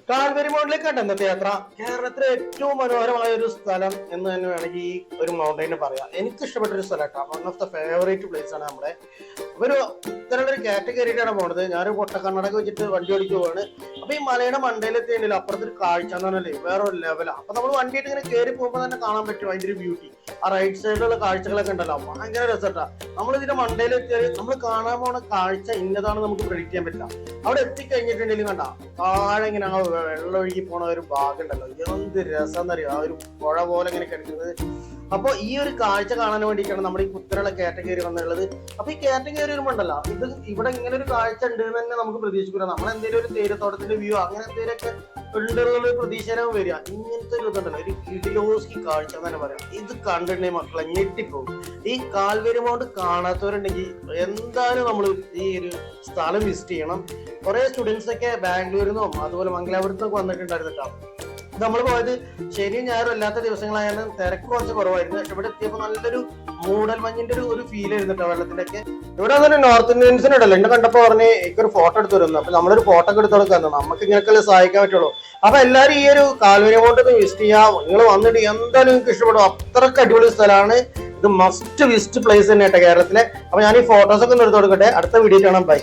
Calvary മൗണ്ടിലേക്ക് കണ്ട ഇന്നത്തെ യാത്ര കേരളത്തിലെ ഏറ്റവും മനോഹരമായ ഒരു സ്ഥലം എന്ന് തന്നെ വേണമെങ്കിൽ ഈ ഒരു മൗണ്ടൈനെ പറയാം. എനിക്ക് ഇഷ്ടപ്പെട്ട ഒരു സ്ഥലം കേട്ടോ. One of the favourite place ആണ് നമ്മുടെ. ഒരു ഇത്തരമുള്ളൊരു കാറ്റഗറിയിലാണ് പോണത്. ഞാനൊരു പൊട്ടക്കണ്ണടക്ക് വെച്ചിട്ട് വണ്ടി ഓടിക്കുക പോവാണ്. അപ്പൊ ഈ മലയുടെ മണ്ടയിലെത്തിയില്ല അപ്പുറത്തൊരു കാഴ്ച എന്ന് പറഞ്ഞാലേ വേറെ ഒരു ലെവലാണ്. അപ്പൊ നമ്മൾ വണ്ടിയായിട്ട് ഇങ്ങനെ കയറി പോകുമ്പോൾ തന്നെ കാണാൻ പറ്റും അതിന്റെ ഒരു ബ്യൂട്ടി. ആ റൈറ്റ് സൈഡിലുള്ള കാഴ്ചകളൊക്കെ ഉണ്ടല്ലോ, ഭയങ്കര രസട്ടാ. നമ്മൾ ഇതിന്റെ മണ്ടയിലെത്തിയാൽ നമ്മൾ കാണാൻ പോണ കാഴ്ച ഇന്നതാണ് നമുക്ക് പ്രെഡിക്റ്റ് ചെയ്യാൻ പറ്റില്ല. അവിടെ എത്തിക്കഴിഞ്ഞിട്ടുണ്ടെങ്കിലും കണ്ട താഴെ ഇങ്ങനെ ആ വെള്ളം ഒഴുകി പോണ ഒരു ഭാഗം ഉണ്ടല്ലോ, എന്ത് രസം എന്നറിയോ, ആ ഒരു പുഴ പോലെ ഇങ്ങനെ കിടക്കുന്നത്. അപ്പൊ ഈ ഒരു കാഴ്ച കാണാൻ വേണ്ടിയിട്ടാണ് നമ്മുടെ ഈ കുത്തനുള്ള കാറ്റഗറി വന്നുള്ളത്. അപ്പൊ ഈ കാറ്റഗറി വരുമ്പോണ്ടല്ലോ, ഇത് ഇവിടെ ഇങ്ങനെ ഒരു കാഴ്ച ഉണ്ട് എന്ന് തന്നെ നമുക്ക് പ്രതീക്ഷിക്കില്ല. നമ്മൾ എന്തെങ്കിലും ഒരു തേയിലത്തോട്ടത്തിന്റെ വ്യൂ അങ്ങനെ എന്തെങ്കിലുമൊക്കെ ഉണ്ടെന്നുള്ള പ്രതീക്ഷയിലാവും വരിക. ഇങ്ങനത്തെ ഒരു ഇതുണ്ടല്ലോ, ഒരു ഇഡിലോസ്കി കാഴ്ച എന്ന് തന്നെ പറയാം. ഇത് കണ്ടിട്ടുണ്ടെങ്കിൽ മക്കളെ ഞെട്ടിപ്പോകും. ഈ കാൽവരി മൗണ്ട് കാണാത്തവരുണ്ടെങ്കിൽ എന്തായാലും നമ്മൾ ഈ ഒരു സ്ഥലം വിസിറ്റ് ചെയ്യണം. കുറെ സ്റ്റുഡൻസ് ഒക്കെ ബാംഗ്ലൂരിൽ നിന്നും അതുപോലെ മംഗലാപുരത്തൊക്കെ വന്നിട്ടുണ്ടായിരുന്നു കേട്ടോ. നമ്മൾ പോയത് ശനിയും ഞായറും അല്ലാത്ത ദിവസങ്ങളായാലും തിരക്ക് കുറച്ച് കുറവായിരുന്നു. പക്ഷെ ഇവിടെ എത്തിയപ്പോൾ നല്ലൊരു മൂടൽ മഞ്ഞിന്റെ ഒരു ഫീൽ ആയിരുന്നിട്ടോ വെള്ളത്തിന്റെ ഒക്കെ. ഇവിടെ വന്നിട്ട് നോർത്ത് ഇന്ത്യൻസിനുണ്ടല്ലോ, എന്നെ കണ്ടപ്പോ പറഞ്ഞ് എനിക്കൊരു ഫോട്ടോ എടുത്തു വരുന്നു. അപ്പൊ നമ്മളൊരു ഫോട്ടോ ഒക്കെ എടുത്ത് കൊടുക്കുന്നു, നമുക്ക് ഇങ്ങനെയൊക്കെ സഹായിക്കാൻ പറ്റുള്ളൂ. അപ്പൊ എല്ലാവരും ഈ ഒരു കാൽവരി മൗണ്ട് വിസിറ്റ് ചെയ്യാം. നിങ്ങൾ വന്നിട്ട് എന്തായാലും നിങ്ങൾക്ക് ഇഷ്ടപ്പെടും. അത്രക്ക് അടിപൊളി സ്ഥലമാണ് ഇത്. മസ്റ്റ് വിസിറ്റ് പ്ലേസ് തന്നെ കേട്ടോ കേരളത്തിലെ. അപ്പൊ ഞാൻ ഈ ഫോട്ടോസ് ഒക്കെ ഒന്ന് എടുത്ത് കൊടുക്കട്ടെ. അടുത്ത വീഡിയോ കാണാം. ബൈ.